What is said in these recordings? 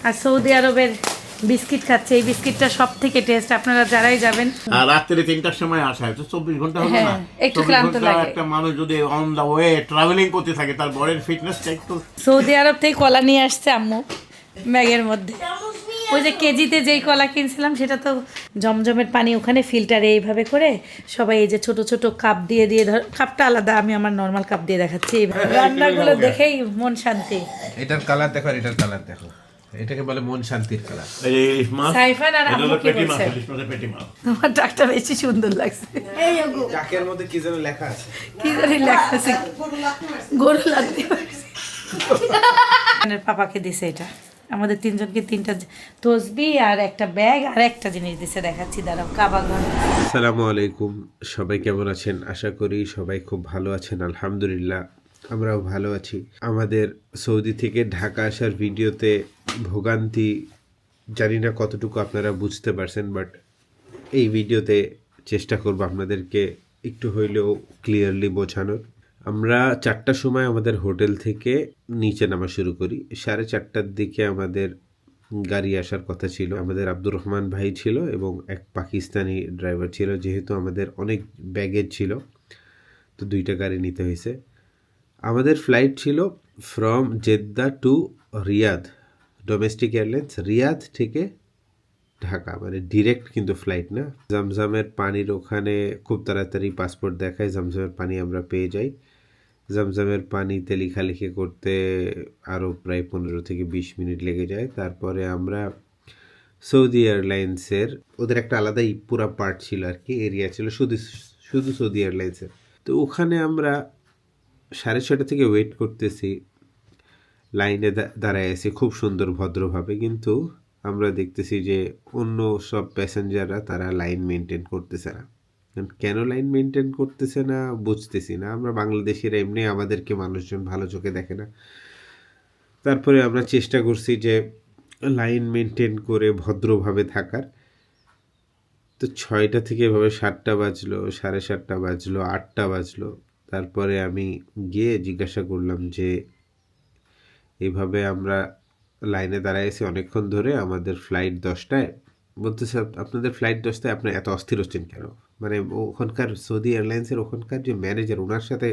আর Saudi আরবের biscuit খাচ্ছে, এই বিস্কিটটা সব থেকে টেস্ট। আপনারা যারাই যাবেন, আর রাত্রে 3টার সময় আসা হয়, তো 24 ঘন্টা হলো হ্যাঁ, না। একটু 24 ক্লান্ত ঘন্টা লাগে। একটা মানুষ যদি অন দা ওয়ে ট্রাভেলিং করতে থাকে, তার বডির ফিটনেসটা একটু। সৌদি আরব থেকে কলা নিয়ে আসছে আম্মু ব্যাগের মধ্যে। ওই যে কেজিতে যেই কলা কিনছিলাম সেটা তো জমজমের পানি ওখানে ফিল্টারে এইভাবে করে সবাই এই যে ছোট ছোট কাপ দিয়ে দিয়ে ধর, কাপটা আলাদা, আমি আমার নর্মাল কাপ দিয়ে দেখাচ্ছি। রান্নাগুলো দেখেই মন শান্তি। এটার কালার দেখো আর এটার কালার দেখো, এটাকে বলে মন শান্তির কালার। এই ইলিশ মাছ, সাইফান আর এটা আম্মু হলো কি পেটি মাছ, বলছে? ইলিশ মাছের পেটি মাছ। তোমার ডাকটা বেশি সুন্দর লাগছে। চাকের মধ্যে কি যেন লেখা আছে, কি জানি লেখা আছে, গরু লাগতে পারছে। পাপাকে দিছে এটা, আমাদের তিনজনকে 3টা তসবি আর একটা ব্যাগ আর একটা জিনিস দিছে, দেখাচ্ছি দাঁড়াও, কাবাগন। আসসালামু আলাইকুম, সবাই কেমন আছেন? আশা করি সবাই খুব ভালো আছেন। আলহামদুলিল্লাহ আমরাও ভালো আছি। আমাদের সৌদি থেকে ঢাকা আসার ভিডিওতে ভোগান্তি জানি না কতটুকু আপনারা বুঝতে পারছেন, বাট এই ভিডিওতে চেষ্টা করব আপনাদেরকে একটু হইলেও ক্লিয়ারলি বোঝানোর। আমরা 4টার সময় আমাদের হোটেল থেকে নিচে নামা শুরু করি। 4:30টার দিকে আমাদের গাড়ি আসার কথা ছিল। আমাদের আব্দুর রহমান ভাই ছিল এবং এক পাকিস্তানি ড্রাইভার ছিল। যেহেতু আমাদের অনেক ব্যাগেজ ছিল, তো 2টা গাড়ি নিতে হয়েছে। আমাদের ফ্লাইট ছিল from Jeddah to Riyadh, domestic airlines, Riyadh থেকে ঢাকা, মানে ডিরেক্ট কিন্তু ফ্লাইট না। জমজমের পানির ওখানে খুব তাড়াতাড়ি পাসপোর্ট দেখায়, জমজমের পানি আমরা পেয়ে যাই। জমজমের পানিতে লেখালেখি করতে আরও প্রায় 15 থেকে 20 মিনিট লেগে যায়। তারপরে আমরা সৌদি এয়ারলাইন্সের, ওদের একটা আলাদাই পুরা পার্ট ছিল আর কি, এরিয়া ছিল শুধু শুধু সৌদি এয়ারলাইন্সের। তো ওখানে আমরা 6:30 থেকে ওয়েট করতেছি, লাইনে দাঁড়ায় আছি খুব সুন্দর ভদ্রভাবে, কিন্তু আমরা দেখতেছি যে অন্য সব প্যাসেঞ্জাররা তারা লাইন মেনটেন করতেছে না। কেন লাইন মেনটেন করতেছে না বুঝতেছি না। আমরা বাংলাদেশিরা এমনি আমাদেরকে মানুষজন ভালো চোখে দেখে না। তারপরে আমরা চেষ্টা করছি যে লাইন মেনটেন করে ভদ্রভাবে থাকার। তো 6টা থেকে এভাবে 7টা বাজলো, 7:30 বাজলো, 8টা বাজলো। তারপরে আমি গিয়ে জিজ্ঞাসা করলাম যে এইভাবে আমরা লাইনে দাঁড়ায় আছি অনেকক্ষণ ধরে, আমাদের ফ্লাইট 10টায়। বলতেছে আপনাদের ফ্লাইট 10টায়, আপনি এত অস্থির হচ্ছেন কেন? মানে ওখানকার সৌদি এয়ারলাইন্সের ওখানকার যে ম্যানেজার, ওনার সাথে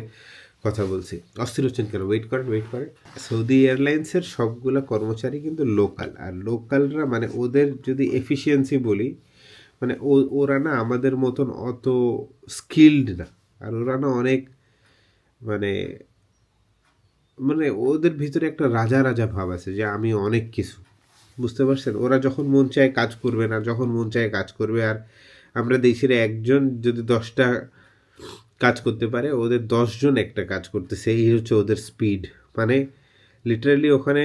কথা বলছি, অস্থির হচ্ছেন কেন, ওয়েট করেন ওয়েট করেন। সৌদি এয়ারলাইন্সের সবগুলো কর্মচারী কিন্তু লোকাল, আর লোকালরা মানে ওদের যদি এফিসিয়েন্সি বলি, মানে ওরা না আমাদের মতন অত স্কিল্ড না। আর ওরা না অনেক মানে মানে ওদের ভিতরে একটা রাজা রাজা ভাব আছে যে আমি অনেক কিছু, বুঝতে পারছেন? ওরা যখন মন চায় কাজ করবে না, যখন মন চায় কাজ করবে। আর আমরা দেশের একজন যদি 10টা কাজ করতে পারে, ওদের 10জন একটা কাজ করতেছে, এই হচ্ছে ওদের স্পিড। মানে লিটারালি ওখানে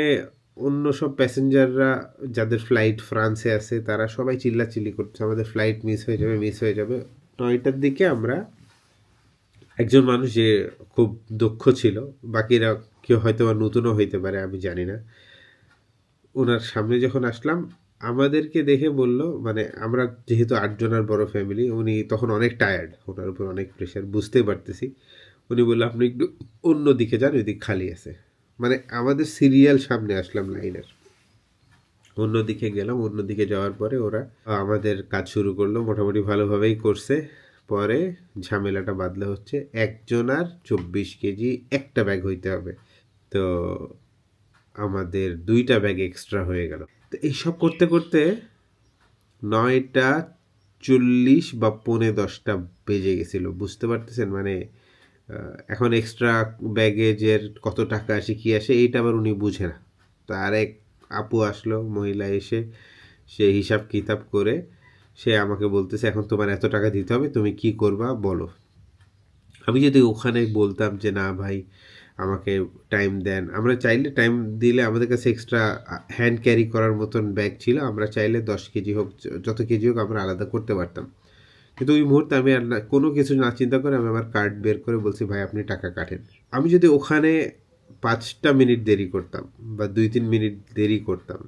অন্য সব প্যাসেঞ্জাররা যাদের ফ্লাইট ফ্রান্সে আছে তারা সবাই চিল্লাচিল্লি করছে আমাদের ফ্লাইট মিস হয়ে যাবে মিস হয়ে যাবে। 9টার দিকে আমরা একজন মানুষ যে খুব দক্ষ ছিল, বাকিরা কেউ হয়তো বা নতুনও হইতে পারে আমি জানি না, ওনার সামনে যখন আসলাম আমাদেরকে দেখে বলল, মানে আমরা যেহেতু 8জনের বড় ফ্যামিলি, উনি তখন অনেক টায়ার্ড, ওনার উপর অনেক প্রেশার বুঝতেই পারতেছি। উনি বললো আপনি একটু অন্য দিকে যান, ওই দিক খালি আছে। মানে আমাদের সিরিয়াল সামনে আসলাম লাইনের, অন্যদিকে গেলাম। অন্যদিকে যাওয়ার পরে ওরা আমাদের কাজ শুরু করলো, মোটামুটি ভালোভাবেই করছে। পরে ঝামেলাটা বাদলে হচ্ছে একজনার 24 কেজি একটা ব্যাগ হইতে হবে, তো আমাদের 2টা ব্যাগ এক্সট্রা হয়ে গেল। তো এইসব করতে করতে 9:40 বা 9:45 বেজে গেছিলো, বুঝতে পারতেছেন? মানে এখন এক্সট্রা ব্যাগেজের কত টাকা আসে কী আসে এইটা আবার উনি বুঝে না। তো আরেক আপু আসলো, মহিলা, এসে সে হিসাব কিতাব করে সে আমাকে বলতেছে এখন তোমার এত টাকা দিতে হবে, তুমি কি করবা বলো। আমি যদি ওখানে বলতাম যে না ভাই আমাকে টাইম দেন, আমরা চাইলে টাইম দিলে আমাদের কাছে এক্সট্রা হ্যান্ড ক্যারি করার মতন ব্যাগ ছিল, আমরা চাইলে 10 কেজি হোক যত কেজি হোক আমরা আলাদা করতে পারতাম। কিন্তু ওই মুহূর্তে আমি আর কোনো কিছু না চিন্তা করে আমি আমার কার্ড বের করে বলছি ভাই আপনি টাকা কাটেন। আমি যদি ওখানে 5টা মিনিট দেরি করতাম বা 2-3 মিনিট দেরি করতাম,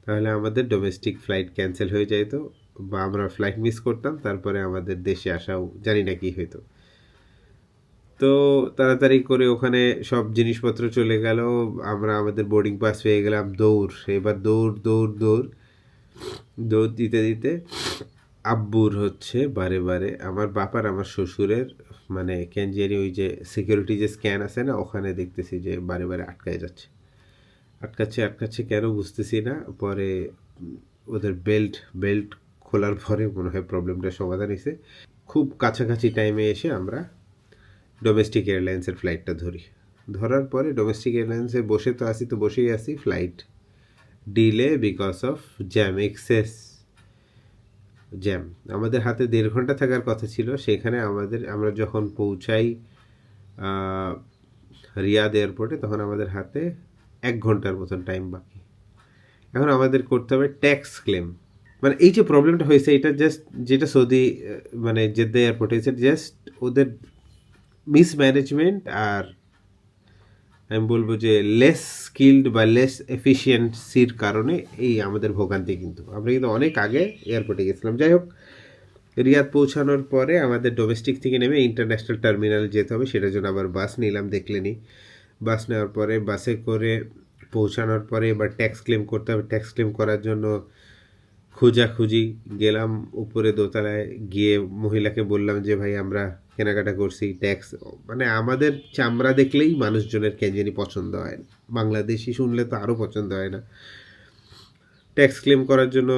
তাহলে আমাদের ডোমেস্টিক ফ্লাইট ক্যান্সেল হয়ে যেত বা আমরা ফ্লাইট মিস করতাম, তারপরে আমাদের দেশে আসাও জানি না কি হইতো। তো তো তাড়াতাড়ি করে ওখানে সব জিনিসপত্র চলে গেল, আমরা আমাদের বোর্ডিং পাস পেয়ে গেলাম। দৌড়, এবার দৌড় দৌড় দৌড় দৌড় দিতে দিতে আব্বুর হচ্ছে বারে বারে, আমার বাপার আমার শ্বশুরের মানে ক্যানজিয়ারি ওই যে সিকিউরিটি যে স্ক্যান আছে না, ওখানে দেখতেছি যে বারে বারে আটকায় যাচ্ছে, আটকাচ্ছে কেন বুঝতেছি না। পরে ওদের বেল্ট খোলার পরে মনে হয় প্রবলেমটা সমাধান হয়েছে। খুব কাছাকাছি টাইমে এসে আমরা ডোমেস্টিক এয়ারলাইন্সের ফ্লাইটটা ধরার পরে ডোমেস্টিক এয়ারলাইন্সে বসে তো বসেই আসি, flight delay because of jam, excess jam. আমাদের হাতে 1.5 ঘন্টা থাকার কথা ছিল, সেখানে আমরা যখন পৌঁছাই রিয়াদ এয়ারপোর্টে তখন আমাদের হাতে 1 ঘন্টার মতন টাইম বাকি। এখন আমাদের করতে হবে ট্যাক্স ক্লেম। মানে এই যে প্রবলেমটা হয়েছে এটা জাস্ট যেটা সৌদি মানে জেদ্দা এয়ারপোর্টে হয়েছে, জাস্ট ওদের মিসম্যানেজমেন্ট আর আমি বলবো যে লেস স্কিল্ড বা লেস এফিসিয়েন্সির কারণে এই আমাদের ভোগান্তি। কিন্তু আমরা কিন্তু অনেক আগে এয়ারপোর্টে গেছিলাম। যাই হোক, রিয়াদ পৌঁছানোর পরে আমাদের ডোমেস্টিক থেকে নেমে ইন্টারন্যাশনাল টার্মিনাল যেতে হবে, সেটার জন্য আবার বাস নিলাম, দেখলেনি। বাস নেওয়ার পরে বাসে করে পৌঁছানোর পরে এবার ট্যাক্স ক্লেম করতে হবে। ট্যাক্স ক্লেম করার জন্য খোঁজাখুঁজি গেলাম উপরে দোতলায় গিয়ে, মহিলাকে বললাম যে ভাই আমরা কেনাকাটা করছি, ট্যাক্স মানে আমাদের চামড়া দেখলেই মানুষজনের কেন পছন্দ হয় না, বাংলাদেশি শুনলে তো আরও পছন্দ হয় না। ট্যাক্স ক্লেম করার জন্য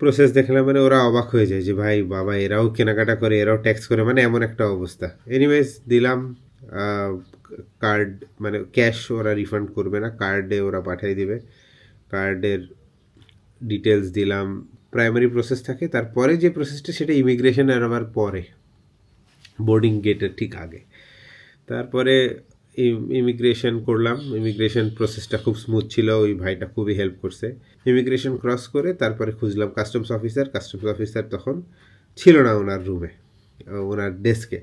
প্রসেস দেখলাম, মানে ওরা অবাক হয়ে যায় যে ভাই বাবা এরাও কেনাকাটা করে, এরাও ট্যাক্স করে, মানে এমন একটা অবস্থা। এনিওয়েজ দিলাম কার্ড, মানে ক্যাশ ওরা রিফান্ড করবে না, কার্ডে ওরা পাঠিয়ে দিবে। কার্ডের ডিটেলস দিলাম, প্রাইমারি প্রসেস থাকে, তারপরে যে প্রসেসটা সেটা ইমিগ্রেশনের আবার পরে, বোর্ডিং গেটের ঠিক আগে। তারপরে ইমিগ্রেশন করলাম। ইমিগ্রেশন প্রসেসটা খুব স্মুথ ছিল, ওই ভাইটা খুবই হেল্প করছে। ইমিগ্রেশন ক্রস করে তারপরে খুঁজলাম কাস্টমস অফিসার তখন ছিল না ওনার রুমে, ওনার ডেস্কে।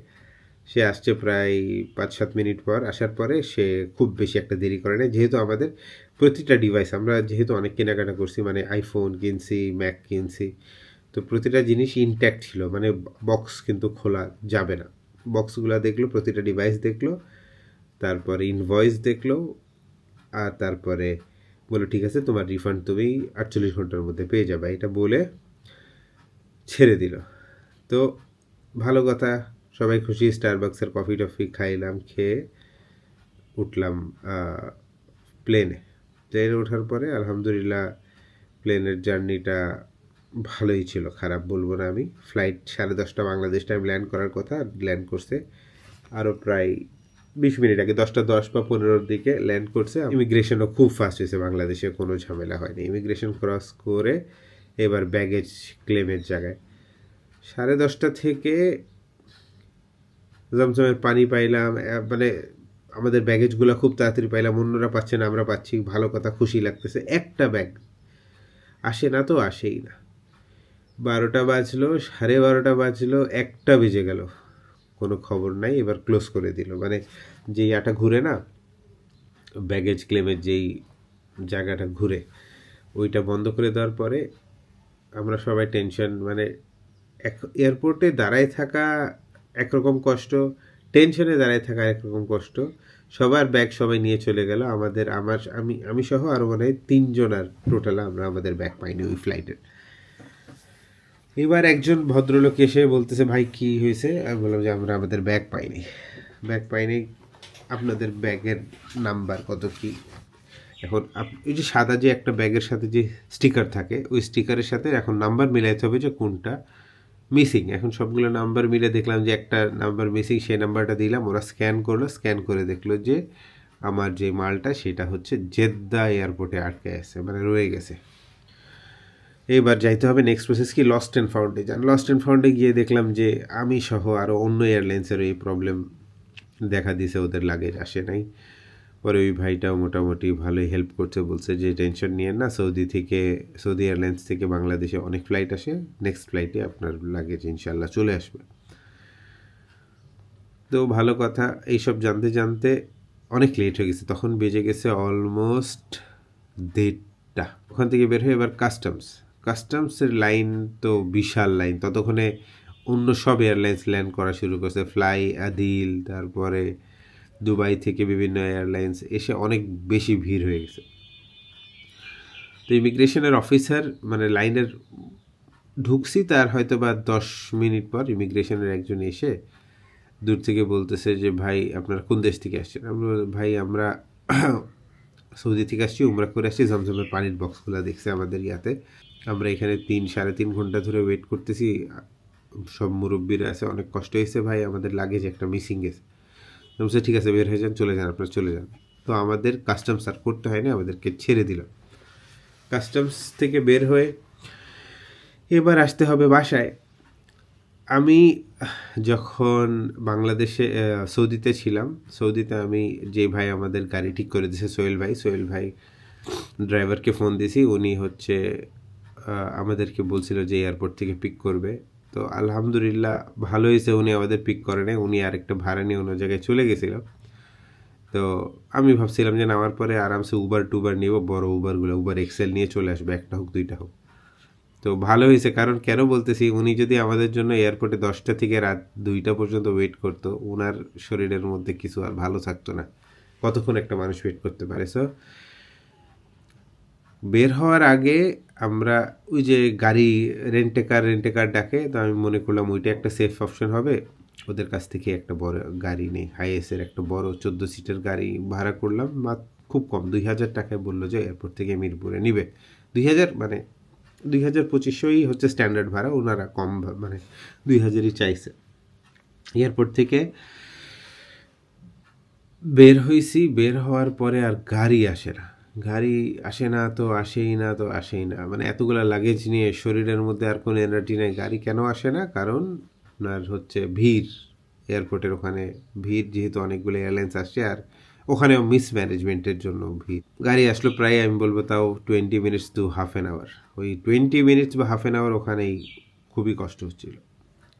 সে আসছে প্রায় 5-7 মিনিট পর। আসার পরে সে খুব বেশি একটা দেরি করে না, যেহেতু আমাদের প্রতিটা ডিভাইস, আমরা যেহেতু অনেক কেনাকাটা করছি, মানে আইফোন কিনছি, ম্যাক কিনছি, তো প্রতিটা জিনিস ইনট্যাক্ট ছিল, মানে বক্স কিন্তু খোলা যাবে না। বক্সগুলো দেখলো, প্রতিটা ডিভাইস দেখলো, তারপরে ইনভয়েস দেখলো, আর তারপরে বলো ঠিক আছে তোমার রিফান্ড তুমি 48 ঘন্টার মধ্যে পেয়ে যাবে, এটা বলে ছেড়ে দিল। তো ভালো কথা, সবাই খুশি। স্টারবাক্সের কফি টফি খাইলাম, খেয়ে উঠলাম প্লেনে ওঠার পরে আলহামদুলিল্লাহ প্লেনের জার্নিটা ভালোই ছিল, খারাপ বলবো না আমি। ফ্লাইট 10:30 বাংলাদেশ টাইম ল্যান্ড করার কথা, ল্যান্ড করছে আরও প্রায় 20 মিনিট আগে, 10:10 বা 15-র দিকে ল্যান্ড করছে। ইমিগ্রেশনও খুব ফাস্ট হয়েছে, বাংলাদেশে কোনো ঝামেলা হয়নি। ইমিগ্রেশন ক্রস করে এবার ব্যাগেজ ক্লেমের জায়গায় 10:30 থেকে জমজমের পানি পাইলাম, মানে আমাদের ব্যাগেজগুলো খুব তাড়াতাড়ি পাইলাম, অন্যরা পাচ্ছে না আমরা পাচ্ছি, ভালো কথা, খুশি লাগতেছে। একটা ব্যাগ আসে না তো আসেই না। 12টা বাজলো, 12:30 বাজলো, 1টা বেজে গেল, কোনো খবর নাই। এবার ক্লোজ করে দিল, মানে যেই আটা ঘুরে না, ব্যাগেজ ক্লেমের যেই জায়গাটা ঘুরে, ওইটা বন্ধ করে দেওয়ার পরে আমরা সবাই টেনশন, মানে এয়ারপোর্টে দাঁড়ায় থাকা একরকম কষ্ট, টেনশনে দাঁড়ায় থাকা একরকম কষ্ট। সবার ব্যাগ সবাই নিয়ে চলে গেল, আমি সহ আরও মনে হয় 3 জন, আর টোটাল আমরা আমাদের ব্যাগ পাইনি ওই ফ্লাইটের। এবার একজন ভদ্রলোক এসে বলতেছে ভাই কি হয়েছে, আমি বললাম যে আমরা আমাদের ব্যাগ পাইনি। আপনাদের ব্যাগের নাম্বার কত কি? এখন ওই যে সাদা যে একটা ব্যাগের সাথে যে স্টিকার থাকে, ওই স্টিকারের সাথে এখন নাম্বার মিলাইতে হবে যে কোনটা মিসিং। এখন সবগুলো নাম্বার মিলে দেখলাম যে একটা নাম্বার মিসিং, সেই নাম্বারটা দিলাম, ওরা স্ক্যান করে দেখলো যে আমার যে মালটা সেটা হচ্ছে জেদ্দা এয়ারপোর্টে আটকে আছে, মানে রয়ে গেছে। এবার যাইতে হবে নেক্সট প্রসেস কি, লস্ট অ্যান্ড ফাউন্ডে গিয়ে দেখলাম যে আমি সহ আরও অন্য এয়ারলাইন্সেরও এই প্রবলেম দেখা দিয়েছে, ওদের লাগেজ আসে নাই। পরে ওই ভাইটাও মোটামুটি ভালোই হেল্প করছে, বলছে যে টেনশন নিয়েন না, সৌদি এয়ারলাইন্স থেকে বাংলাদেশে অনেক ফ্লাইট আসে, নেক্সট ফ্লাইটে আপনার লাগেজ ইনশাল্লাহ চলে আসবে। তো ভালো কথা, এইসব জানতে অনেক লেট হয়ে গেছে, তখন বেজে গেছে অলমোস্ট 1:30। ওখান থেকে বের হয়ে এবার কাস্টমসের লাইন তো বিশাল লাইন, ততক্ষণে অন্য সব এয়ারলাইন্স ল্যান্ড করা শুরু করছে, ফ্লাই আদিল, তারপরে দুবাই থেকে বিভিন্ন এয়ারলাইন্স এসে অনেক বেশি ভিড় হয়ে গেছে। তো ইমিগ্রেশনের অফিসার মানে লাইনের ঢুকছি, তার হয়তো বা 10 মিনিট পর ইমিগ্রেশনের একজন এসে দূর থেকে বলতেছে যে ভাই আপনারা কোন দেশ থেকে আসছেন? আমরা বললাম, ভাই আমরা সৌদি থেকে আসছি, উমরা করে আসছি, জমজমের পানির বক্সগুলো দেখছে আমাদের ইয়াতে, আমরা এখানে 3-3.5 ঘন্টা ধরে ওয়েট করতেছি, সব মুরব্বীরা আছে, অনেক কষ্ট হয়েছে ভাই, আমাদের লাগেজ একটা মিসিং গেছে। বলছে ঠিক আছে বের হয়ে যান, চলে যান, আপনারা চলে যান। তো আমাদের কাস্টমস আর করতে হয় না, আমাদেরকে ছেড়ে দিল। কাস্টমস থেকে বের হয়ে এবার আসতে হবে বাসায়। আমি যখন বাংলাদেশে সৌদিতে ছিলাম, সৌদিতে আমি যে ভাই আমাদের গাড়ি ঠিক করে দিয়েছে সোহেল ভাই ড্রাইভারকে ফোন দিয়েছি, উনি হচ্ছে আমাদেরকে বলছিল যে এয়ারপোর্ট থেকে পিক করবে। তো আলহামদুলিল্লাহ ভালো হয়েছে, উনি আমাদের পিক করে নেয়, উনি আরেকটা ভাড়া নিয়ে অন্য জায়গায় চলে গেছিল। তো আমি ভাবছিলাম যে নামার পরে আরামসে উবার নিব, বড় উবারগুলো, উবার এক্সেল নিয়ে চলে আসবে, একটা হোক দুইটা হোক। তো ভালো হয়েছে, কারণ কেন বলতেছি, উনি যদি আমাদের জন্য এয়ারপোর্টে 10টা থেকে রাত 2টা পর্যন্ত ওয়েট করতো, ওনার শরীরের মধ্যে কিছু আর ভালো থাকতো না। কতক্ষণ একটা মানুষ ওয়েট করতে পারে? সো বের হওয়ার আগে আমরা ওই যে গাড়ি রেন্টে কার ডাকে, তো আমি মনে করলাম ওইটা একটা সেফ অপশন হবে, ওদের কাছ থেকে একটা বড় গাড়ি নেই, হাইএসের একটা বড় 14 সিটের গাড়ি ভাড়া করলাম, খুব কম 2000 টাকায় বললো যে এয়ারপোর্ট থেকে মিরপুরে নিবে। 2000 মানে 2500ই হচ্ছে স্ট্যান্ডার্ড ভাড়া, ওনারা কম মানে 2000ই চাইছে। এয়ারপোর্ট থেকে বের হয়েছি, বের হওয়ার পরে আর গাড়ি আসে না, তো আসেই না, মানে এতগুলো লাগেজ নিয়ে শরীরের মধ্যে আর কোনো এনার্জি নেই। গাড়ি কেন আসে না? কারণ আপনার হচ্ছে ভিড়, এয়ারপোর্টের ওখানে ভিড়, যেহেতু অনেকগুলো এয়ারলাইন্স আসছে, আর ওখানেও মিসম্যানেজমেন্টের জন্য ভিড়। গাড়ি আসলো প্রায় আমি বলবো তাও 20 minutes to half an hour, ওই 20 মিনিটস বা হাফ অ্যান আওয়ার ওখানেই খুবই কষ্ট হচ্ছিল।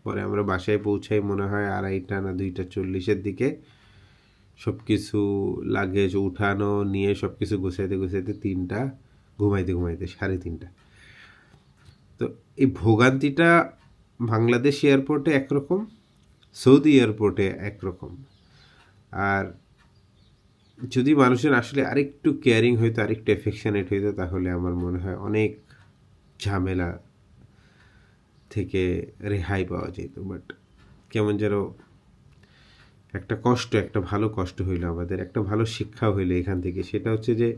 পরে আমরা বাসায় পৌঁছাই মনে হয় 2:30 না 2:40 দিকে, সব কিছু লাগেজ উঠানো নিয়ে সব কিছু গুছাইতে 3টা, ঘুমাইতে 3:30। তো এই ভোগান্তিটা বাংলাদেশ এয়ারপোর্টে একরকম, সৌদি এয়ারপোর্টে একরকম। আর যদি মানুষের আসলে আরেকটু কেয়ারিং হইতো, আরেকটু এফেকশনেট হইতো, তাহলে আমার মনে হয় অনেক ঝামেলা থেকে রেহাই পাওয়া যেত। বাট কেমন যেন একটা ভালো কষ্ট হইলো আমাদের, একটা ভালো শিক্ষা হইলো এখান থেকে। সেটা হচ্ছে যে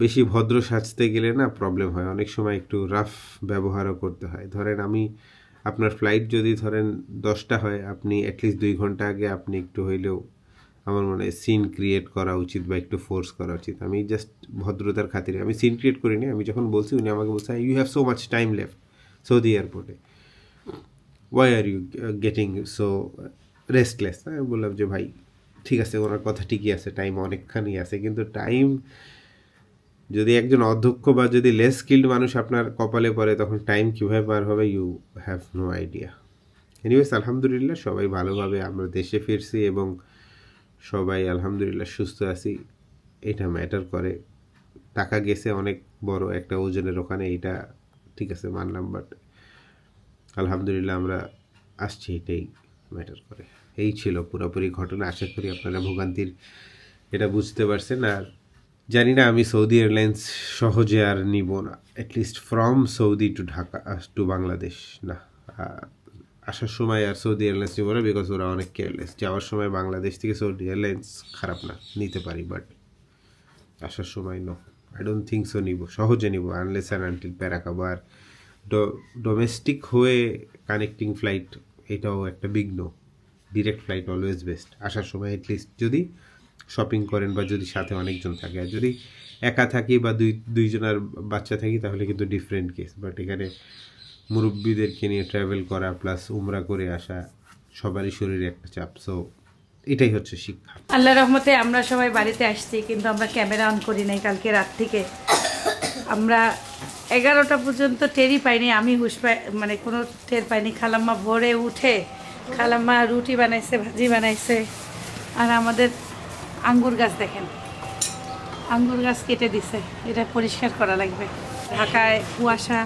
বেশি ভদ্র সাজতে গেলে না প্রবলেম হয়, অনেক সময় একটু রাফ ব্যবহারও করতে হয়। ধরেন আপনার ফ্লাইট যদি ধরেন 10টা হয়, আপনি অ্যাটলিস্ট 2 ঘন্টা আগে আপনি একটু হইলেও, আমার মনে হয় সিন ক্রিয়েট করা উচিত বা একটু ফোর্স করা উচিত। আমি জাস্ট ভদ্রতার খাতিরে আমি সিন ক্রিয়েট করিনি, আমি যখন বলছি উনি আমাকে বলছে you have so much time left Saudi এয়ারপোর্টে, why are you getting so restless. আমি বললাম যে ভাই ঠিক আছে, ওনার কথা ঠিকই আছে, টাইম অনেকখানি আছে, কিন্তু টাইম যদি একজন অধ্যক্ষ বা যদি লেস স্কিল্ড মানুষ আপনার কপালে পড়ে, তখন টাইম কীভাবে পার হবে, you have no idea. Anyways আলহামদুলিল্লাহ সবাই ভালোভাবে আমরা দেশে ফিরছি এবং সবাই আলহামদুলিল্লাহ সুস্থ আছি, এটা ম্যাটার করে। টাকা গেছে অনেক বড় একটা ওজনের ওখানে, এটা ঠিক আছে মানলাম, বাট আলহামদুলিল্লাহ আমরা আসছি, এটাই ম্যাটার করে। এই ছিল পুরোপুরি ঘটনা। আশা করি আপনারা ভোগান্তির এটা বুঝতে পারছেন। আর জানি না আমি সৌদি এয়ারলাইন্স সহজে আর নিব না, at least from Saudi to Dhaka to Bangladesh না। আসার সময় আর সৌদি এয়ারলাইন্স নিব না, বিকজ ওরা অনেক কেয়ারলেস। যাওয়ার সময় বাংলাদেশ থেকে সৌদি এয়ারলাইন্স খারাপ না, নিতে পারি, বাট আসার সময় no, I don't think so নিব, সহজে নিব আনলেস অ্যান্ড আনটিল প্যারা খাবো। আর ডোমেস্টিক হয়ে কানেক্টিং ফ্লাইট এটাও একটা big no, direct flight always best. আসার সময় অ্যাটলিস্ট যদি শপিং করেন বা যদি সাথে অনেকজন থাকে, আর যদি একা থাকি বা দুইজনের বাচ্চা থাকি তাহলে কিন্তু ডিফারেন্ট কেস। বাট এখানে মুরব্বীদেরকে নিয়ে ট্রাভেল করা প্লাস উমরা করে আসা, সবারই শরীরে একটা চাপ। সো এটাই হচ্ছে শিক্ষা। আল্লাহ রহমতে আমরা সবাই বাড়িতে আসছি, কিন্তু আমরা ক্যামেরা অন করি নাই। কালকে রাত থেকে আমরা 11টা পর্যন্ত টেরই পাইনি, আমি মানে কোনো টের পাইনি। খালাম্মা ভোরে উঠে খালাম্মা রুটি বানাইছে, ভাজি বানাইছে। আর আমাদের আঙ্গুর গাছ দেখেন, আঙ্গুর গাছ কেটে দিছে, এটা পরিষ্কার করা লাগবে। ঢাকায় কুয়াশা,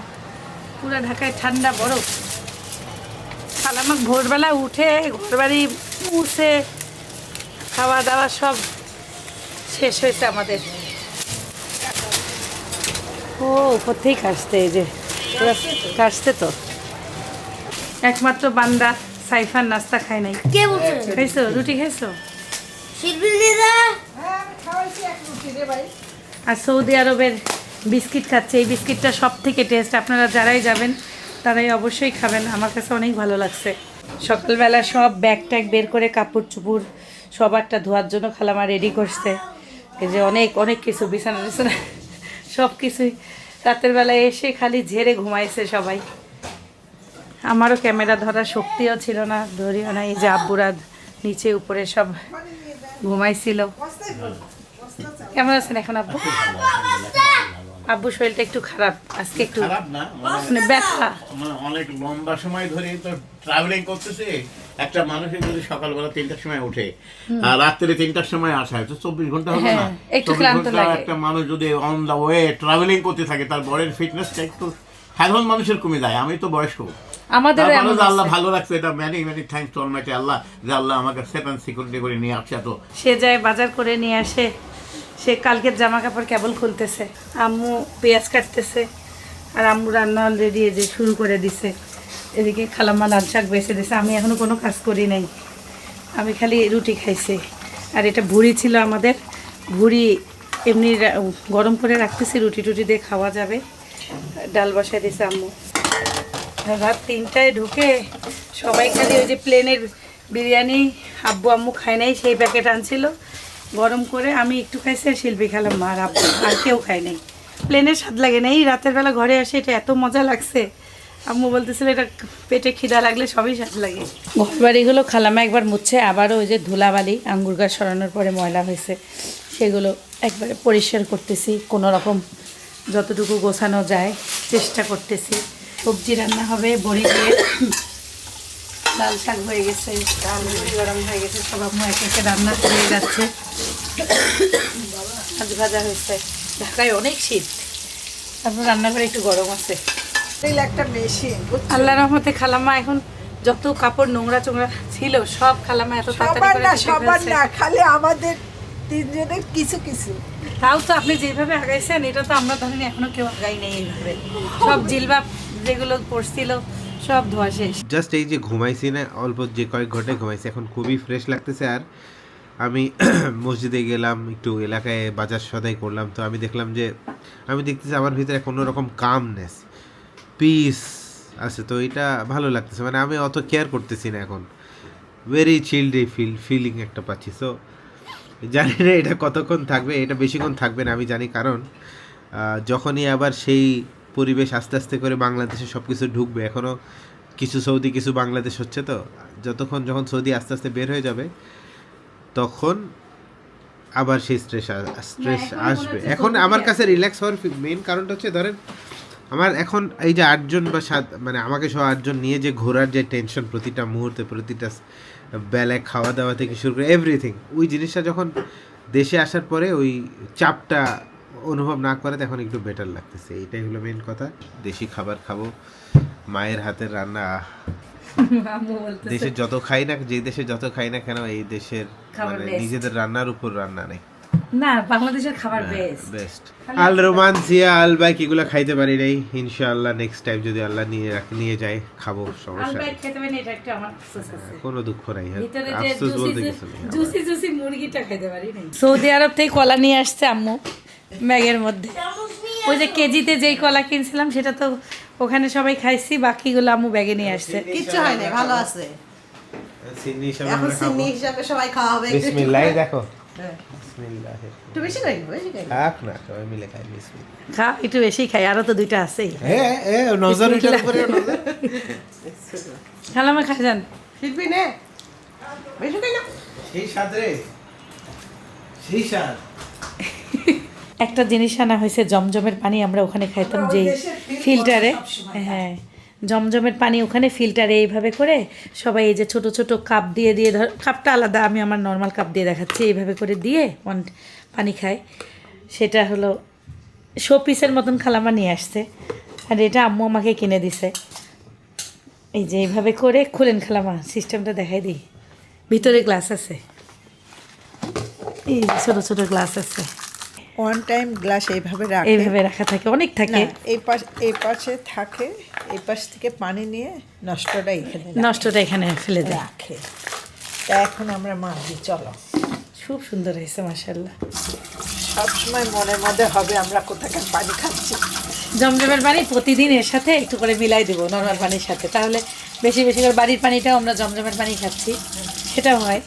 পুরো ঢাকায় ঠান্ডা বরফ, খালামা ভোরবেলা উঠে ঘরবাড়ি মুছে খাওয়া দাওয়া সব শেষ হয়েছে আমাদের। ও উপর থেকেই কাটতে, এই যে কাটতে তো একমাত্র বান্দা সাইফার নাস্তা খায় নাই। কে বলছে? খাইছো? রুটি খাইছো? শিল্পী দিদা আর সৌদি আরবের বিস্কিট খাচ্ছে। এই বিস্কিটটা সব থেকে টেস্ট, আপনারা যারাই যাবেন তারাই অবশ্যই খাবেন, আমার কাছে অনেক ভালো লাগছে। সকালবেলা সব ব্যাগ ট্যাগ বের করে কাপড় চুপড় সবারটা ধোয়ার জন্য খালামা রেডি করছে। এই যে অনেক অনেক কিছু বিছানা টিছানা সব কিছুই রাতের বেলায় এসে খালি ঝেড়ে ঘুমাইছে সবাই। আমারও ক্যামেরা ধরার শক্তিও ছিল না, ধরিও না। এই যে আব্বুরা নিচে উপরে সব ঘুমাইছিল। কেমন আছেন এখন আব্বু? আব্বু শরীরটা একটু খারাপ আজকে, একটু খারাপ না, মানে ব্যথা। মানে অনেক লম্বা সময় ধরে তো ট্রাভেলিং করতেছে। একটা মানুষের যদি সকালবেলা 3টার সময় উঠে আর রাত্রে 3টার সময় আসা হয় তো 24 ঘন্টা হবে না? হ্যাঁ, একটু 24 ক্লান্ত ঘন্টা লাগে। একটা মানুষ যদি অন দা ওয়ে ট্রাভেলিং করতে থাকে তার বডির ফিটনেসটা একটু সাধারণ মানুষের কমে যায়। আমি তো বয়স্ক, আমাদের তারপরেও যে আল্লাহ ভালো রাখছে, এটা many many thanks to almighty Allah, যে আল্লাহ আমাকে সেফ অ্যান্ড সিকিউরিটি করে নিয়ে আসছে। এত সে যায় বাজার করে নিয়ে আসে, সে কালকের জামা কাপড় কেবল খুলতেছে, আম্মু পেঁয়াজ কাটতেছে, আর আম্মু রান্না অলরেডি এই যে শুরু করে দিছে। এদিকে খালাম্মা লাল শাক বেছে দিছে। আমি এখনো কোনো কাজ করি নাই, আমি খালি রুটি খাইছি। আর এটা ভুড়ি ছিল আমাদের, ভুড়ি এমনি গরম করে রাখতেছি, রুটি টুটি দিয়ে খাওয়া যাবে। ডাল বসাই দিছে আম্মু। রাত 3টায় ঢুকে সবাই খালি ওই যে প্লেনের বিরিয়ানি আব্বু আম্মু খায় নাই, সেই প্যাকেট আনছিল গরম করে। আমি একটু খাইছি আর শিল্পী খেলাম, মা আর আব্বু, আর কেউ খায় নাই। প্লেনের স্বাদ লাগে না। এই রাতের বেলা ঘরে আসে এটা এত মজা লাগছে। আম্মু বলতেছিল এটা পেটে খিদা লাগলে সবই স্বাদ লাগে। ঘর বাড়িগুলো খালামা একবার মুছছে, আবারও ওই যে ধুলাবালি আঙ্গুর গাছ সরানোর পরে ময়লা হয়েছে সেগুলো একবারে পরিষ্কার করতেছি। কোনো রকম যতটুকু গোছানো যায় চেষ্টা করতেছি। সবজি রান্না হবে বড়ি দিয়ে, লাল শাক হয়ে গেছে, ডাল গরম হয়ে গেছে, সব আম্মু একে একে রান্না করে যাচ্ছে। মাছ ভাজা হয়েছে। ঢাকায় অনেক শীত, তারপর রান্নাঘরে একটু গরম আছে। একটা মেশিন আল্লাহ রহমতে খালাম্মা এখন যত কাপড় নোংরা চোংরা ছিল সব খালাম্মা এত তাড়াতাড়ি করে ধুয়ে সবার ফেলছে। না, খালি আমাদের তিনজনের কিছু কিছু। তাও তো আপনি যেভাবে আগাইছেন এটা তো আমরা ধরেন এখনো কেউ আগাই নেই এইভাবে। সব জিলবাব যেগুলো পড়ছিল সব ধোয়া শেষ। জাস্ট এই যে ঘুমাইছি না, অল্প যে কয়েক ঘন্টায় ঘুমাইছি, এখন খুবই ফ্রেশ লাগতেছে। আর আমি মসজিদে গেলাম, একটু এলাকায় বাজার সদাই করলাম, তো আমি দেখলাম যে আমি দেখতেছি আমার ভিতরে কোনো রকম কামনেস, পিস আছে। তো এটা ভালো লাগতেছে, মানে আমি অত কেয়ার করতেছি না এখন, ভেরি চিল্ড ফিলিং একটা পাচ্ছি। সো জানি না এটা কতক্ষণ থাকবে, এটা বেশিক্ষণ থাকবে না আমি জানি, কারণ যখনই আবার সেই পরিবেশ আস্তে আস্তে করে বাংলাদেশে সব কিছু ঢুকবে, এখনও কিছু সৌদি কিছু বাংলাদেশ হচ্ছে, তো যখন সৌদি আস্তে আস্তে বের হয়ে যাবে তখন আবার সেই স্ট্রেস আসবে। এখন আমার কাছে রিল্যাক্স হওয়ার মেইন কারণটা হচ্ছে, ধরেন আমার এখন এই যে 8জন বা 7, মানে আমাকে সহ 8জন নিয়ে যে ঘোরার যে টেনশন প্রতিটা মুহূর্তে, প্রতিটা বেলায় খাওয়া দাওয়া থেকে শুরু করে এভরিথিং, ওই জিনিসটা যখন দেশে আসার পরে ওই চাপটা অনুভব না করে তখন একটু বেটার লাগতেছে। এইটাই হলো মেন কথা। দেশি খাবার খাবো, মায়ের হাতের রান্না। দেশে যত খাই না, যে দেশে যত খাই না কেন, এই দেশের মানে নিজেদের রান্নার উপর রান্না নেই না, বাংলাদেশের খাবার বেস্ট। আল রোমান্সিয়া আল বাইক এগুলো খাইতে পারি নাই, ইনশাআল্লাহ নেক্সট টাইম যদি আল্লাহ নিয়ে যায় খাবো, সমস্যা নেই, খেতে পারি না, এটা একটা আমার আফসোস আছে। কোনো দুঃখ নাই। ভিতরে যে আফসোস বলতে কিছু নেই। জুসি জুসি মুরগিটা খেতে পারি না। সৌদি আরব থেকে কলা নিয়ে আসছে আম্মু ব্যাগের মধ্যে। ওই যে কেজিতে যেই কলা কিনছিলাম সেটা তো ওখানে সবাই খাইছি, বাকিগুলো আম্মু ব্যাগে নিয়ে আসছে। কিচ্ছু হয় না, ভালো আছে। সিন্নি হিসাবে এখন আমরা খাবো। সিন্নি হিসাবে সবাই খাওয়া হবে। বিসমিল্লাহ, দেখো হ্যাঁ। বিসমিল্লাহ, একটু বেশি খাই, বেশি খাই। থাক না, সবাই মিলে খাই বিসমিল্লাহ। খা, একটু বেশি খাই, আরো তো দুইটা আছেই। নজর এটার উপরে নজর। খালামা খাই যান। শিল্পী নে, বেশি খাই না। সেই স্বাদ রে, সেই স্বাদ। একটা জিনিস আনা হয়েছে, জমজমের পানি আমরা ওখানে খাইতাম যে ফিল্টারে। হ্যাঁ, জমজমের পানি ওখানে ফিল্টারে এইভাবে করে সবাই এই যে ছোট ছোট কাপ দিয়ে দিয়ে, ধর কাপটা আলাদা, আমি আমার নর্মাল কাপ দিয়ে দেখাচ্ছি, এইভাবে করে দিয়ে পানি খায়। সেটা হলো শো পিসের মতন খালামা নিয়ে আসছে, আর এটা আম্মু আমাকে কিনে দিছে। এই যে এইভাবে করে খুলেন খালামা, সিস্টেমটা দেখাই দিই। ভিতরে গ্লাস আছে, এই ছোট ছোট গ্লাস আছে, ওয়ান টাইম গ্লাস এইভাবে রাখে এইভাবে রাখা থাকে, অনেক থাকে। না, এই পাশে থাকে, এই পাশ থেকে পানি নিয়ে নষ্টটা এখানে নষ্টটা এখানে ফেলে দেয়। রাখে। তা এখন আমরা মাঝি, চলো। খুব সুন্দর হয়েছে মাশাআল্লাহ। সবসময় মনের মধ্যে হবে আমরা কোথাকার পানি খাচ্ছি। জমজমের পানি প্রতিদিন এর সাথে একটু করে মিলাই দেবো নর্মাল পানির সাথে, তাহলে বেশি বেশি করে বাড়ির পানিটাও আমরা জমজমের পানি খাচ্ছি, সেটাও হয়।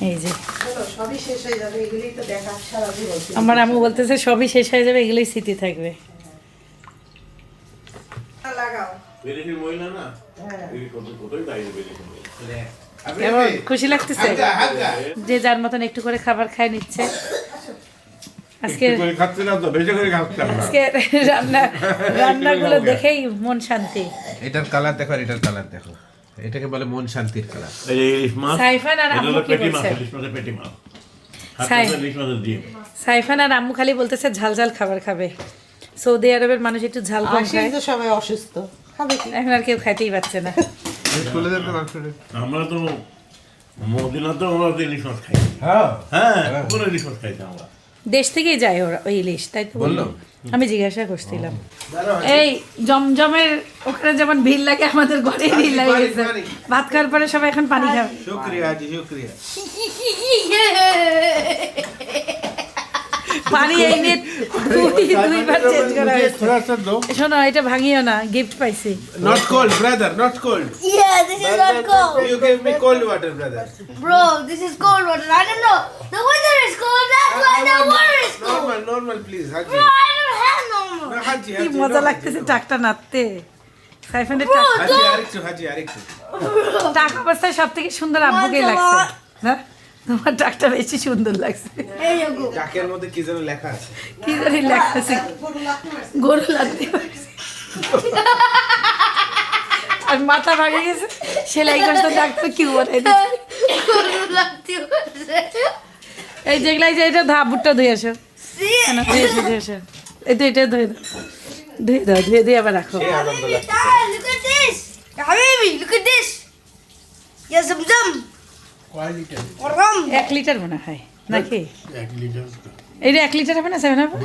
এই যে চলো, সবই শেষ হয়ে যাবে, এগুলোই তো দেখা সারা জীবন। আমার আম্মু বলতেছে সবই শেষ হয়ে যাবে, এগুলোই স্মৃতি থাকবে। লাগাও। বিদেশি মহিলা না, এই কতই বাইরে বিদেশি মহিলা। কেমন খুশি লাগতেছে? যে যার মতন একটু করে খাবার খায় নিচ্ছে। আজকে আজকে রান্নাগুলো দেখেই মন শান্তি। এটার কালার দেখো আর এটার কালার দেখো, এটাকে বলে মন শান্তির কালার। এই যে ইলিশ মাছ, সাইফান আর এটা আম্মু হলো কি পেটি মাছ, বলছে? ইলিশ মাছের পেটি মাছ। হাত সাই- মাছের ইলিশ মাছের ডিম। সাইফান আর আম্মু খালি বলতেছে ঝাল ঝাল খাবার খাবে। সৌদি আরবের মানুষ একটু ঝাল কম আসেন খায়, তো সবাই অসুস্থ, খাবে কি? এখন আর কেউ খাইতেই পারছে না। আমরা তো মদিনাতেও আমরা তো ইলিশ মাছ খাই। হ্যাঁ, কোন ইলিশ মাছ খাইছি আমরা। দেশ থেকেই যায় ওরা ওই ইলিশ, তাই তো বললো? আমি জিজ্ঞাসা করছিলাম। এই জমজমের ওখানে যেমন ভিড় লাগে, আমাদের ঘরে ভিড় লাগে গেছে। ভাত খাওয়ার পরে সবাই এখন পানি খাবে। শুকরিয়া জি, শুকরিয়া। পানি এই নিয়ে দুইবার চেঞ্জ করা হয়েছে। শোনো, এটা ভাঙিও না, গিফট পাইছি। Not cold, brother, not cold. Yeah, this is not cold. You gave me cold water, brother. Bro, this is cold water. I don't know. The weather is cold, that's why the water is cold. Normal, please, Haji. Bro, I don't have normal. No, Haji, কি Haji. মজা no, লাগতেছে Haji, no. টাকটা নাড়তে। সাইফানের Haji, আরেকটু। টাক অবস্থায় সব থেকে সুন্দর আব্বুকেই লাগছে না? তোমার টাকটা বেশি সুন্দর লাগছে। There you go. ডাকের মধ্যে কি যেন লেখা আছে। কি জানি লাগতেছে, গরু লাগতে আর মাথা ভাঙে গেছে, সেলাই করতে ডাক্তার কি বলে এই যেগুলাই যে এটা বুটটা ধুয়ে আসো, কেন ধুয়ে আসো, এই তো এটা ধুয়ে দাও, ধুয়ে দিয়ে আবার রাখো। এই আনন্দ লাগছে। Dad, look at this. Habibi, look at this. Yeah, Zamzam. Rum. 1 litre মনে হয় নাকি? 1 লিটার এইটা 1 লিটার হবে না? 7 হবে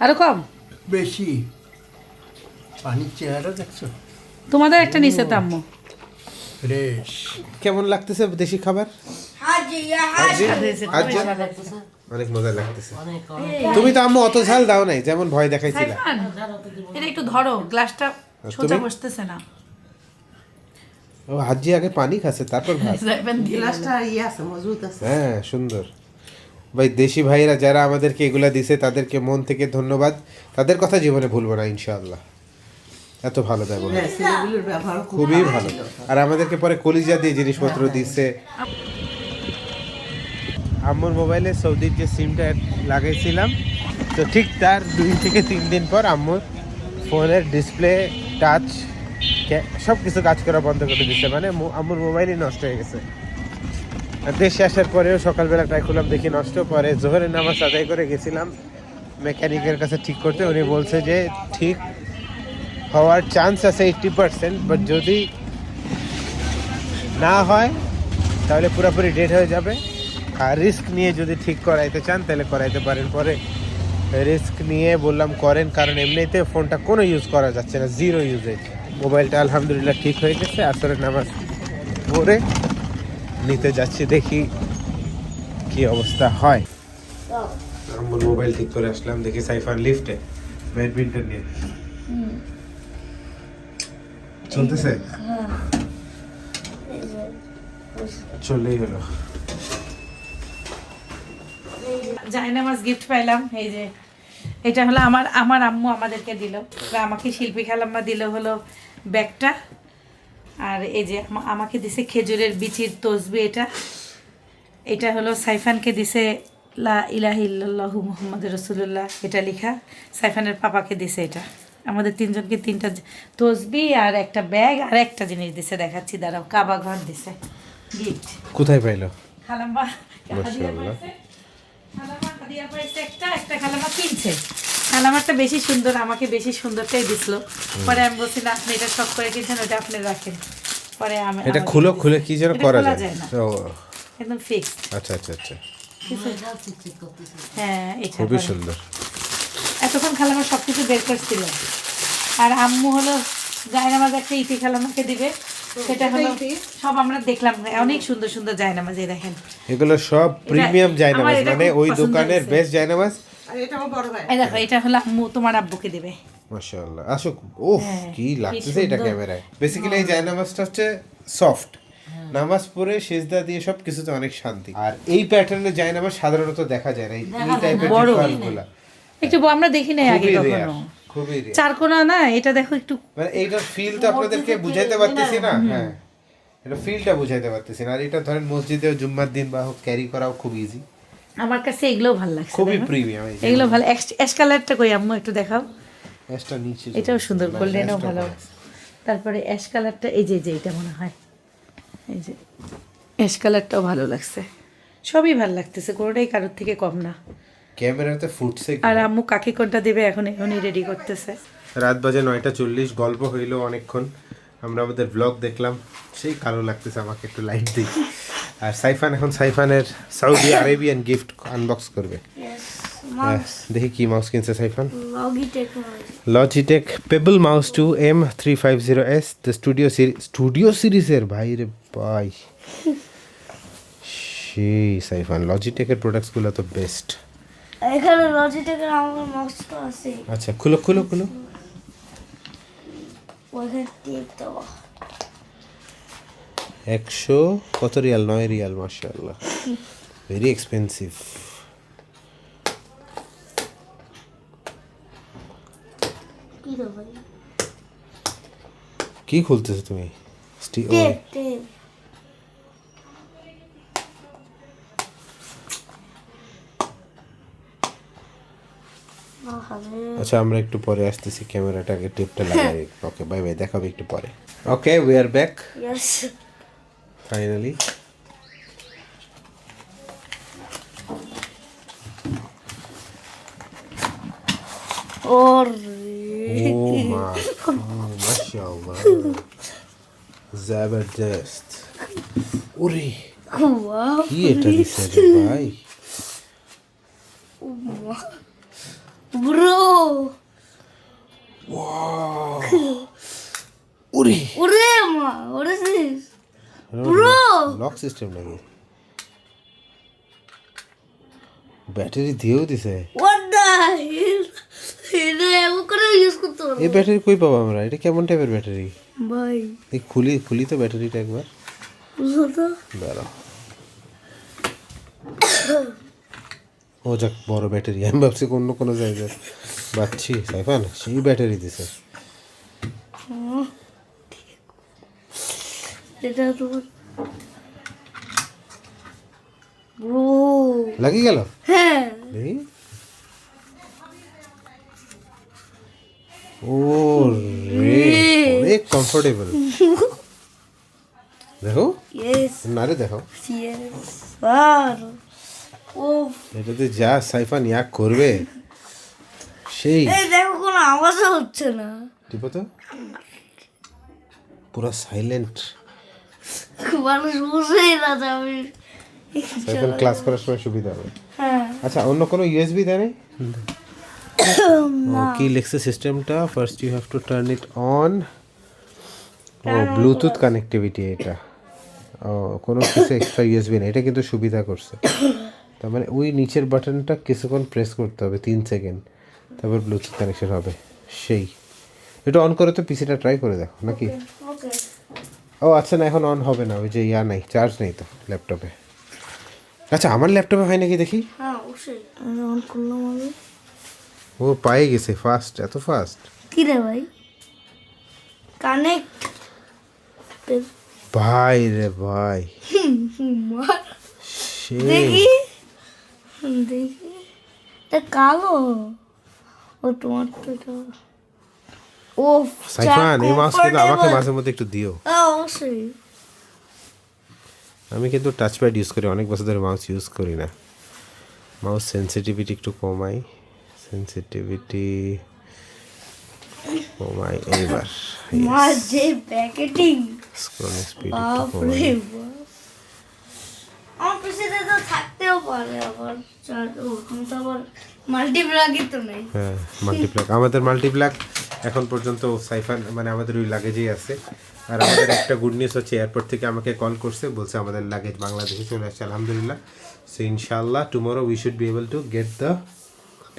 আরো কম? বেশি। পানির চেহারা দেখছো? তোমাদের একটা নিচে তো আম্মু। ফ্রেশ। কেমন লাগতেছে দেশি খাবার? Haji, yeah, Haji. আজ অনেক মজা লাগতেছে। তুমি তো আম্মু অত ঝাল দাও নাই, যেমন ভয় দেখাইছিলা। সাইফান, এটা একটু ধরো, গ্লাসটা সোজা তুমি? বসতেছে না। ও হাজি আগে পানি খাচ্ছে তারপর ভাত। সাইফান দিয়ে গ্লাসটা ইয়ে আছে, মজবুত আছে। হ্যাঁ, সুন্দর। ভাই দেশি ভাইরা যারা আমাদেরকে এগুলা দিছে তাদেরকে মন থেকে ধন্যবাদ। তাদের কথা জীবনে ভুলবো না ইনশাআল্লাহ। এত ভালো ব্যবহার, হ্যাঁ, ছেলেগুলোর ব্যবহার খুব খুবই ভালো। আর আমাদেরকে পরে কলিজা দিয়ে জিনিসপত্র দিচ্ছে। আম্মুর মোবাইলে সৌদির যে সিমটা লাগাইছিলাম, তো ঠিক তার 2 থেকে 3 দিন পর আম্মুর ফোনের ডিসপ্লে, টাচ সব কিছু কাজ করা বন্ধ করে দিচ্ছে। মানে আম্মুর মোবাইলই নষ্ট হয়ে গেছে। আর দেশে আসার পরেও সকালবেলা ট্রাই করলাম, দেখি নষ্ট। পরে জোহরের নামাজ আদায় করে গেছিলাম মেকানিকের কাছে ঠিক করতে। উনি বলছে যে ঠিক হওয়ার চান্স আছে 80%, বাট যদি না হয় তাহলে পুরোপুরি ডেড হয়ে যাবে। আর রিস্ক নিয়ে যদি ঠিক করাইতে চান তাহলে করাইতে পারেন। পরে রিস্ক নিয়ে বললাম করেন, কারণ এমনিতে ফোনটা কোনো ইউজ করা যাচ্ছে না, 0 ইউজেজ। মোবাইলটা আলহামদুলিল্লাহ ঠিক হয়ে গেছে। আসরের নামাজ পড়ে নিতে যাচ্ছি, দেখি কি অবস্থা হয়। আমার মোবাইল ঠিক করে আসলাম, দেখি সাইফান লিফটে ব্যাডমিন্টন নিয়ে চলতেছে। চলেই হলো। জায়নামাজ গিফট পাইলাম। এই যে এটা হলো আমার আম্মু আমাদেরকে দিল, বা আমাকে শিল্পী খালাম্মা দিল হলো ব্যাগটা। আর এই যে আমাকে দিছে খেজুরের বিচির তসবি। এটা হলো সাইফানকে দিছে লা ইলাহা ইল্লাল্লাহু মুহাম্মাদুর রাসূলুল্লাহ, এটা লেখা। সাইফানের পাপাকে দিছে এটা। আমাদের 3 জনকে 3টা তসবি আর একটা ব্যাগ আর একটা জিনিস দিছে, দেখাচ্ছি দাঁড়াও। কাবা ঘর দিছে গিফট। কোথায় পাইলো? খালাম্মা মাশাআল্লাহ। খালাম্মা হাদিয়া পাইছে, একটা খালাম্মা কিনছে। খালাম্মা খালামারটা বেশি সুন্দর, আমাকে বেশি সুন্দরটাই দিছিল। পরে আমি বলছি না, আপনি এটা শখ করে কিনছেন, ওটা আপনি রাখেন। পরে আমি এটা আমাকে খুলে দিয়েছে। খুলে কি যেন এটা করা খোলা যায় না, ও একদম ফিক্স। আচ্ছা আচ্ছা আচ্ছা, হ্যাঁ, এটা খুবই করে। সুন্দর। এতক্ষণ খালামার সব কিছু বের করছিল। আর আম্মু হলো জায়নামাজ একটা ইতি খালামাকে দিবে, সেটা হলো সব আমরা দেখলাম, অনেক সুন্দর সুন্দর জায়নামাজ, এই দেখেন। এগুলো সব প্রিমিয়াম আমার জায়নামাজ, এটা মানে খুব ওই পছন্দ দোকানের হয়েছে। বেস্ট জায়নামাজ। আর এটা আমার বড় ভাই। এই দেখো, এটা হলো আম্মু তোমার আব্বুকে দিবে। মাশাআল্লাহ, আসুক। ওহ, হ্যাঁ, কি কি লাগতেছে এটা সুন্দর। ক্যামেরায়। বেসিক্যালি এই জায়নামাজটা হচ্ছে সফট, নামাজ পড়ে সিজদা দিয়ে সব কিছুতে অনেক শান্তি। আর এই প্যাটার্নের জায়নামাজ সাধারণত দেখা যায় না, এই টাইপের বড়। কার্ভগুলো একটু আমরা দেখি নাই আগে খুবই রেয়ার, কখনো। খুবই রেয়ার। চারকোনা না, এটা দেখো একটু। মানে এইটার ফিল তো আপনাদেরকে বুঝাইতে পারতেছি না। হ্যাঁ, এটা ফিলটা বুঝাইতে পারতেছি না। আর এটা ধরেন মসজিদে জুম্মার দিন বা হোক ক্যারি করাও খুব ইজি, আমার কাছে এগুলো ভালো লাগছে, খুবই দেখো। প্রিমিয়াম। এগুলো ভালো। অ্যাশ কালারটা কই আম্মু, একটু দেখাও। অ্যাশটা নিচে, এটাও সুন্দর, না, গোল্ডেনও অ্যাশটা ভালো। ভালো। তারপরে অ্যাশ কালারটা, এই যে এটা মনে হয়, এই যে অ্যাশ কালারটাও ভালো লাগছে। সবই ভালো লাগতেছে, কোনোটাই কারোর থেকে কম না। ক্যামেরাতে ফুটছে। আর আম্মু কাকে কোনটা দেবে এখনই রেডি করতেছে। রাত বাজে 9:40, গল্প হইলো অনেকক্ষণ। আমরা আমাদের ব্লগ দেখলাম, সেই কালো লাগতেছে আমাকে, একটু লাইট দিই। আর সাইফান এখন সাইফানের সৌদি আরেবিয়ান গিফট আনবক্স করবে। দেখি কি মাউস কিনছে Saifan. Logitech Pebble mouse 2 M350S, the studio সিরিজের। ভাই রে ভাই, সেই সাইফান লজিটেকের প্রোডাক্টসগুলো তো বেস্ট। এখানে লজিটেকের আমার মাউসটা আছে, আচ্ছা, খুলো খুলো খুলো। ওখানে টেপ দেওয়া। 100 কত রিয়াল? 9 রিয়াল, মাশাআল্লাহ, ভেরি এক্সপেন্সিভ। কি রে ভাই? কি খুলতেছো তুমি? Tape tape. আচ্ছা, আমরা একটু পরে আসতেছি, ক্যামেরাটাকে টেপটা লাগাই। ওকে, বাই বাই, দেখাবে একটু পরে। Okay, we are back yes. Finally. ওর ও মা, মাশাআল্লাহ, জবরদস্ত। ওরে, ওয়াও, কি এটা দিছে রে ভাই? ব্রো। ওরে, ওরে মা, ওরে সিস। Bro! লক সিস্টেম নাকি? ব্যাটারি দিয়েও দিছে। What the hell? এটা এমন করে ইউজ করতে পারবো? এই ব্যাটারি কই পাবো আমরা? এটা কেমন টাইপের ব্যাটারি? ভাই এই খুলি তো ব্যাটারিটা একবার। বুঝো তো? দাঁড়াও। ও যাক, বড় ব্যাটারি। আমি ভাবছি অন্য কোনো জায়গায় বাচ্ছি। সাইফান সেই ব্যাটারি দিছে। এটা তোমার ব্রো। লাগি গেল? হ্যাঁ, দেখি। ও রে, অনেক কমফোর্টেবল। দেখো ইয়েস না রে, দেখো ইয়েস। আর ও এটাতে যা সাইফান ইয়াক করবে, সেই। এই দেখো কোনো আওয়াজও হচ্ছে না। টিপো তো, পুরো সাইলেন্ট। মানুষ বুঝেই না যাবে। সাইফান ক্লাস করার সময় সুবিধা হবে। হ্যাঁ, আচ্ছা, অন্য কোনো ইউএসবি দেয় নাই? কি লিখছে সিস্টেমটা? First you have to turn it on. ও ব্লুটুথ কানেক্টিভিটি এটা। ও, কোনো কিছু এক্সট্রা ইউএসবি নেই, এটা কিন্তু সুবিধা করছে। তার মানে ওই নিচের বাটনটা কিছুক্ষণ প্রেস করতে হবে, 3 সেকেন্ড, তারপর ব্লুটুথ কানেকশন হবে। সেই, এটা অন করে তো পিসিটা ট্রাই করে দেখো নাকি? ওকে। ও আচ্ছা, না এখন অন হবে না, ওই যে নাই, চার্জ নেই তো ল্যাপটপে। আচ্ছা, আমার ল্যাপটপে হয় নাকি দেখি? হ্যাঁ অবশ্যই। আমি অন করলাম আমি। ও পায়ে গেছে, ফাস্ট, এত ফাস্ট। কি রে ভাই? কানেক্ট। ভাই রে ভাই, সেই। দেখি দেখি, এটা কালো। ও তোমার তো এটা। ও সাইফান, এই মাউস কিন্তু আমাকে মাঝে মধ্যে একটু দিও। অবশ্যই। আমি কিন্তু টাচপ্যাড ইউজ করি, অনেক বছর ধরে মাউস ইউজ করি না। মাউস সেন্সিটিভিটি একটু কমাই। সেন্সিটিভিটি ও মাই এইবার মার যে প্যাকেটিং স্ক্রল স্পিড বাপরে বাপ। আমার পিছনে তো থাকতেও পারে আবার ওরকম তো আবার মাল্টিপ্লাগই তো নেই। হ্যাঁ মাল্টিপ্লাক আমাদের মাল্টিপ্লাক এখন পর্যন্ত সাইফার মানে আমাদের ওই লাগেজেই আছে। আর আমাদের একটা গুড নিউজ হচ্ছে এয়ারপোর্ট থেকে আমাকে কল করছে, বলছে আমাদের লাগেজ বাংলাদেশে চলে আসছে আলহামদুলিল্লাহ। সো ইনশাআল্লাহ tomorrow we should be able to get the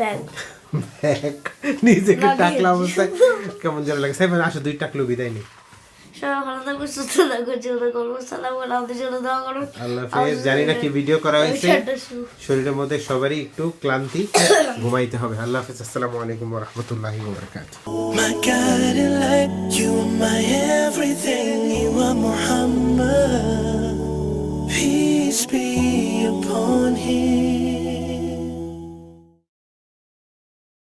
bag bag. নিজেকে টাকলা অবস্থায় কেমন যেন লাগে। সাইফার আসো 2 টাকলো বিদায় নেই। সবাই ভালো থাকবে, সুস্থ থাকবে, জীবনে করবো সালাম করে আমাদের জন্য দোয়া করো। আল্লাহ হাফেজ। জানি না কি ভিডিও করা হয়েছে, শরীরের মধ্যে সবারই একটু ক্লান্তি, ঘুমাইতে হবে। আল্লাহ হাফেজ। আসসালামু আলাইকুম ওয়া রাহমাতুল্লাহি ওয়া বারাকাতুহু। My guiding light.